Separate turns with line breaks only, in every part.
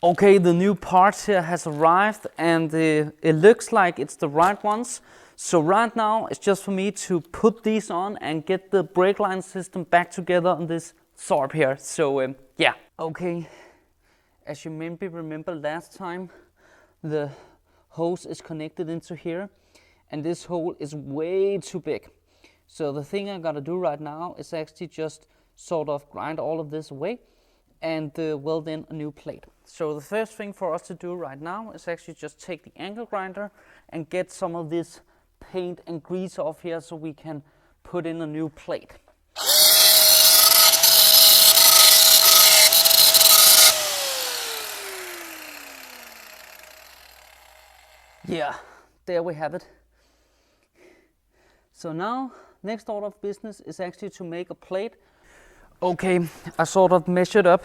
Okay, the new parts here has arrived and it looks like it's the right ones. So right now it's just for me to put these on and get the brake line system back together on this SAAB here. So yeah. Okay, as you maybe remember last time, the hose is connected into here and this hole is way too big. So the thing I gotta do right now is actually just sort of grind all of this away and weld in a new plate. So the first thing for us to do right now is actually just take the angle grinder and get some of this paint and grease off here so we can put in a new plate. Yeah, there we have it. So now, next order of business is actually to make a plate. Okay, I sort of measured up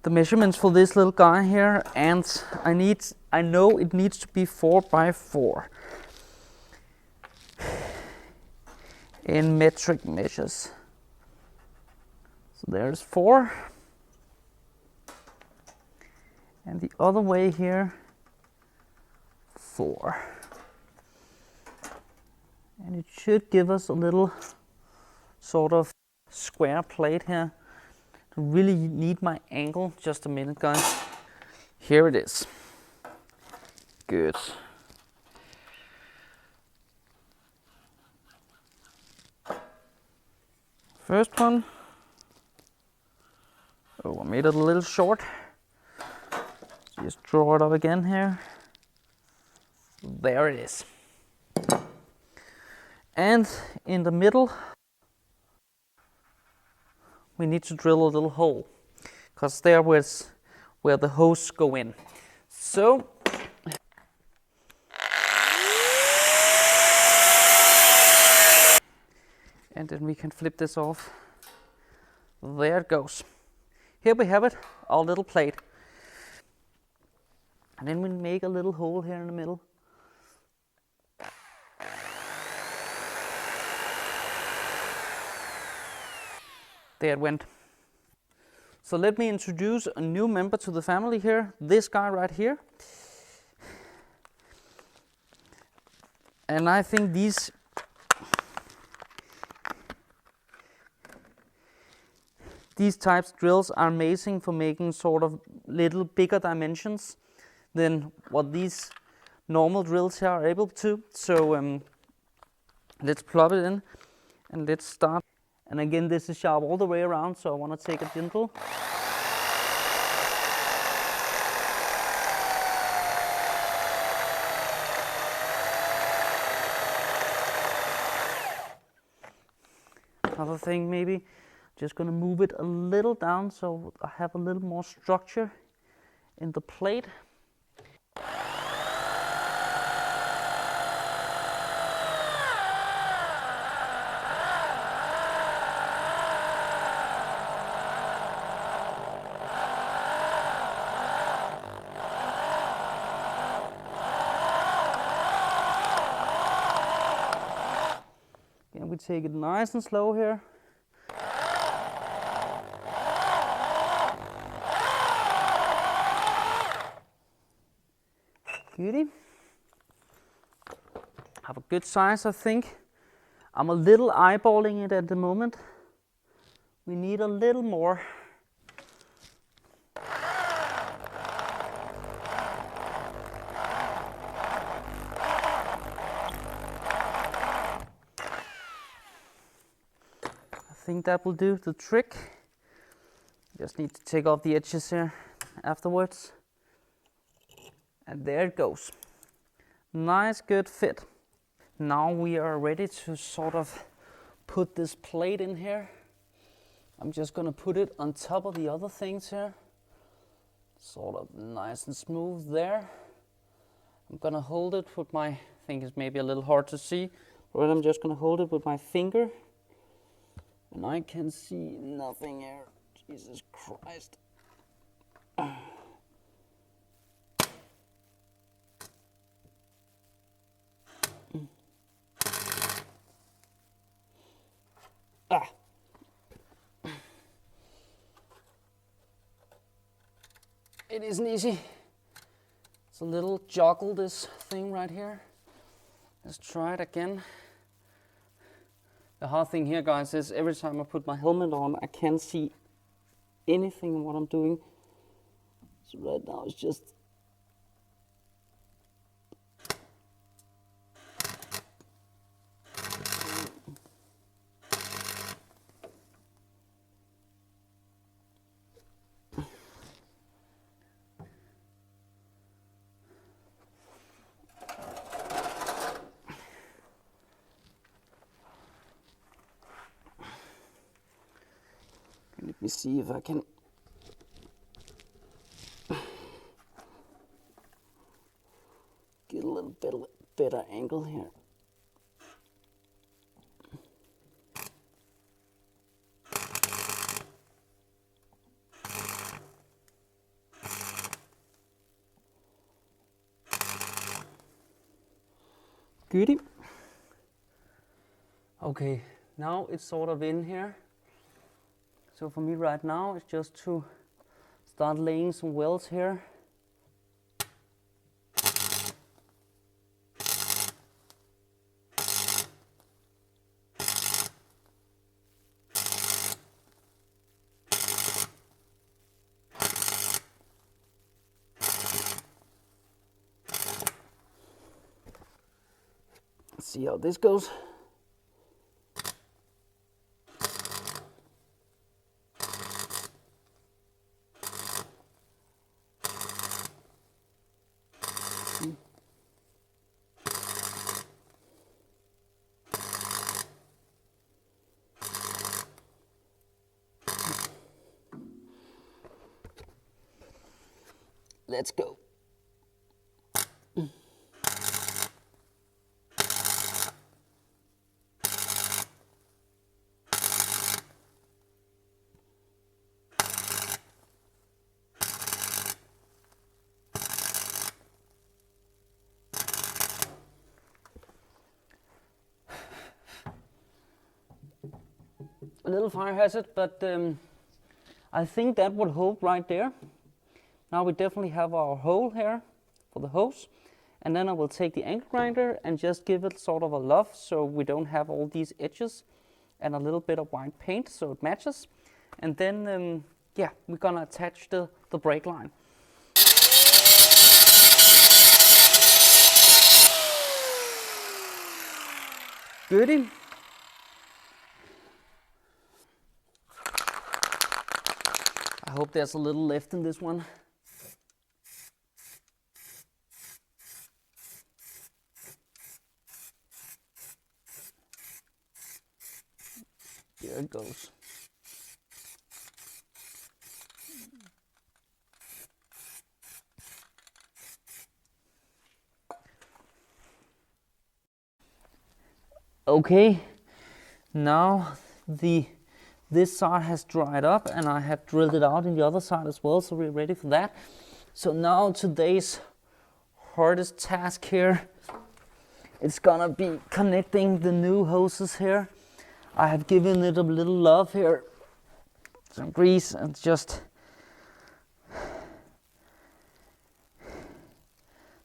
the measurements for this little guy here, and I know it needs to be 4 by 4 in metric measures. So there's 4, and the other way here 4, and it should give us a little sort of square plate here. I really need my angle. Just a minute, guys. Here it is. Good. First one. Oh, I made it a little short. Just draw it up again here. There it is. And in the middle, we need to drill a little hole, because there was where the hose go in. So and then we can flip this off. There it goes. Here we have it, our little plate. And then we make a little hole here in the middle. There it went. So let me introduce a new member to the family here, this guy right here. And I think these types of drills are amazing for making sort of little bigger dimensions than what these normal drills here are able to. So let's plug it in and let's start. And again, this is sharp all the way around, so I want to take a gentle. Another thing, maybe just going to move it a little down so I have a little more structure in the plate. And we take it nice and slow here. Beauty. Have a good size, I think. I'm a little eyeballing it at the moment. We need a little more. I think that will do the trick. Just need to take off the edges here afterwards. And there it goes. Nice, good fit. Now we are ready to sort of put this plate in here. I'm just gonna put it on top of the other things here. Sort of nice and smooth there. I'm gonna hold it with my, I think it's maybe a little hard to see, but I'm just gonna hold it with my finger. And I can see nothing here. Jesus Christ. it isn't easy. It's a little joggle, this thing right here. Let's try it again. The hard thing here, guys, is every time I put my helmet on, I can't see anything in what I'm doing. So right now it's just let me see if I can get a little bit better angle here. Goody. Okay, now it's sort of in here. So for me right now, it's just to start laying some welds here. Let's see how this goes. Let's go. A little fire hazard, but I think that would hold right there. Now we definitely have our hole here for the hose, and then I will take the angle grinder and just give it sort of a luff so we don't have all these edges, and a little bit of white paint so it matches. And then yeah, we're gonna attach the brake line. Goody. I hope there's a little left in this one. There it goes. Okay, now this side has dried up and I have drilled it out in the other side as well, so we're ready for that. So now today's hardest task here, it's gonna be connecting the new hoses here. I have given it a little love here, some grease, and just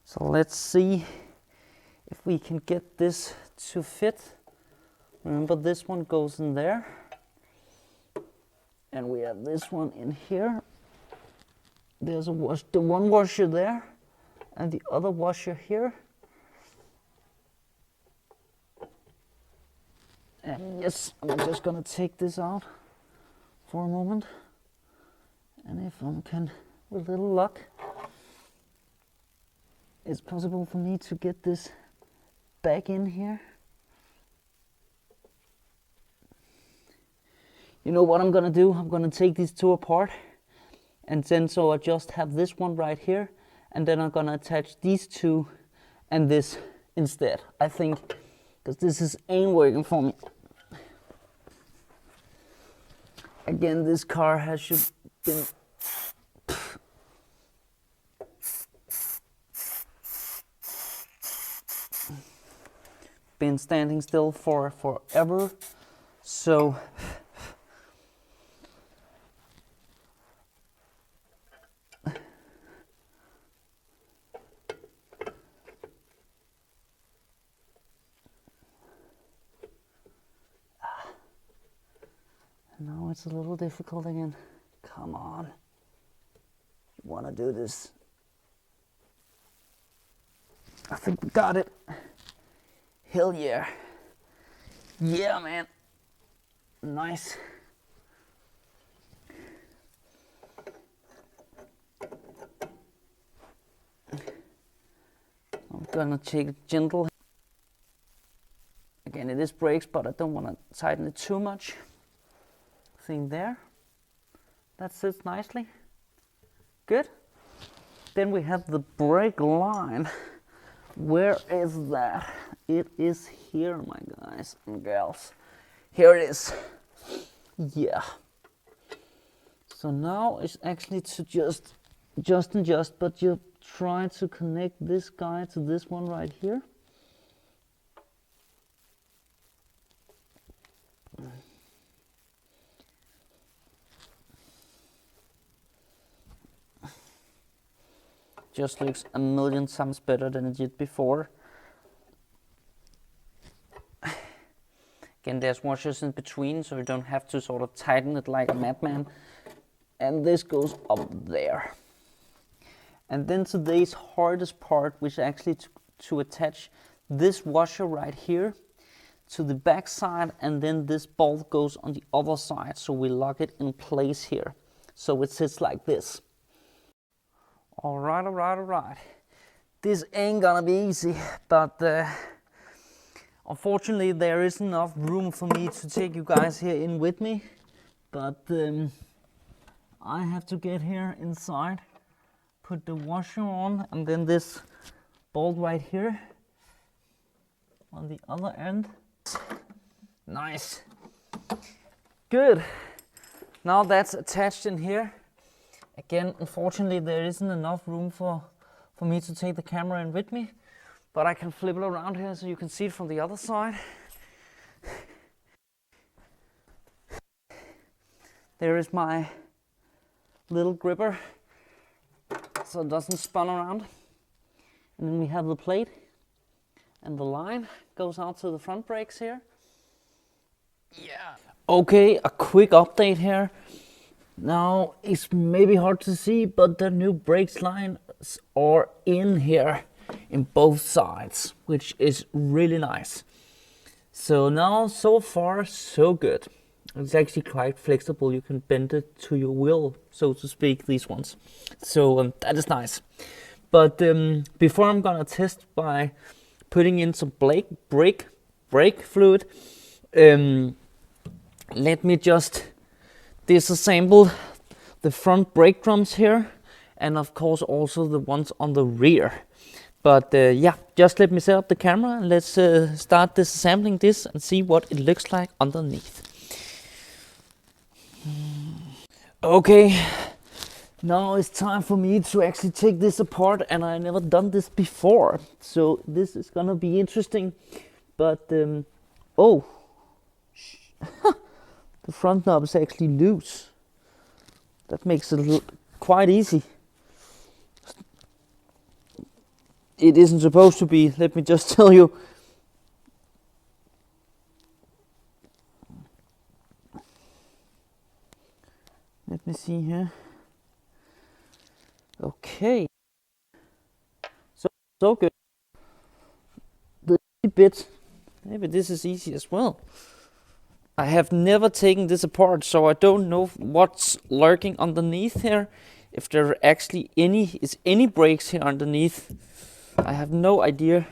so let's see if we can get this to fit. Remember, this one goes in there, and we have this one in here. There's the one washer there and the other washer here. And yes, I'm just gonna take this out for a moment, and if I can, with a little luck, it's possible for me to get this back in here. You know what I'm gonna do? I'm gonna take these two apart, and then so I just have this one right here, and then I'm gonna attach these two and this instead, I think, because this ain't working for me. Again, this car has been standing still for forever, so it's a little difficult again. Come on. You wanna do this? I think we got it. Hell yeah. Yeah, man. Nice. I'm gonna take it gentle. Again, it is brakes, but I don't want to tighten it too much. Thing there. That sits nicely. Good. Then we have the brake line. Where is that? It is here, my guys and gals. Here it is. Yeah. So now it's actually to just adjust, but you try to connect this guy to this one right here. Just looks a million times better than it did before. Again, there's washers in between, so you don't have to sort of tighten it like a madman. And this goes up there. And then today's hardest part, which is actually to attach this washer right here to the back side, and then this bolt goes on the other side, so we lock it in place here. So it sits like this. All right. This ain't gonna be easy, but unfortunately there isn't enough room for me to take you guys here in with me. But I have to get here inside, put the washer on, and then this bolt right here on the other end. Nice. Good. Now that's attached in here. Again, unfortunately, there isn't enough room for me to take the camera in with me, but I can flip it around here so you can see it from the other side. There is my little gripper, so it doesn't spin around. And then we have the plate, and the line goes out to the front brakes here. Yeah. Okay, a quick update here. Now, it's maybe hard to see, but the new brakes lines are in here in both sides, which is really nice. So now, so far, so good. It's actually quite flexible. You can bend it to your will, so to speak, these ones. So that is nice. But before I'm gonna test by putting in some brake fluid, let me just disassemble the front brake drums here, and of course also the ones on the rear. But yeah, just let me set up the camera and let's start disassembling this and see what it looks like underneath. Okay, now it's time for me to actually take this apart, and I never done this before, so this is gonna be interesting. But oh, the front knob is actually loose. That makes it look quite easy. It isn't supposed to be, let me just tell you. Let me see here. Okay. So good. The bit, maybe this is easy as well. I have never taken this apart, so I don't know what's lurking underneath here. If there actually is any brakes here underneath. I have no idea.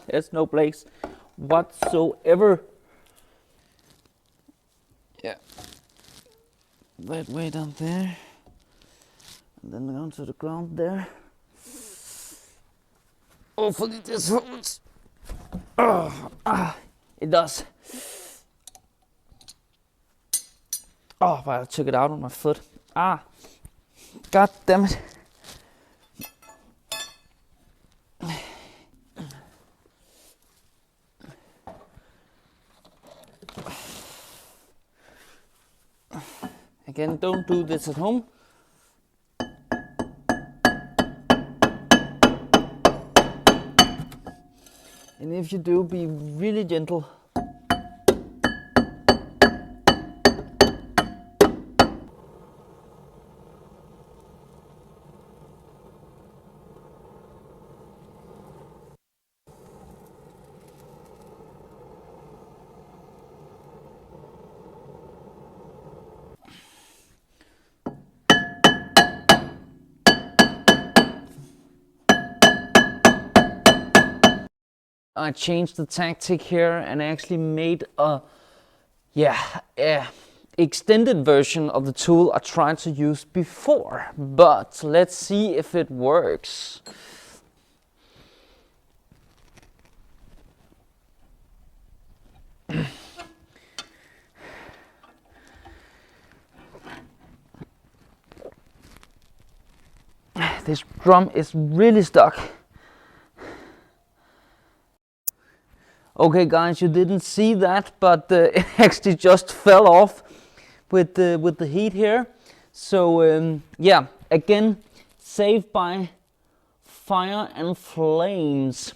There's no brakes whatsoever. Yeah. That way down there. And then down to the ground there. Hopefully this holds. It does. Oh, but I took it out on my foot. God damn it. Again, don't do this at home. And if you do, be really gentle. I changed the tactic here and actually made a extended version of the tool I tried to use before. But let's see if it works. This drum is really stuck. Okay guys, you didn't see that, but it actually just fell off with the heat here. So yeah, again, saved by fire and flames.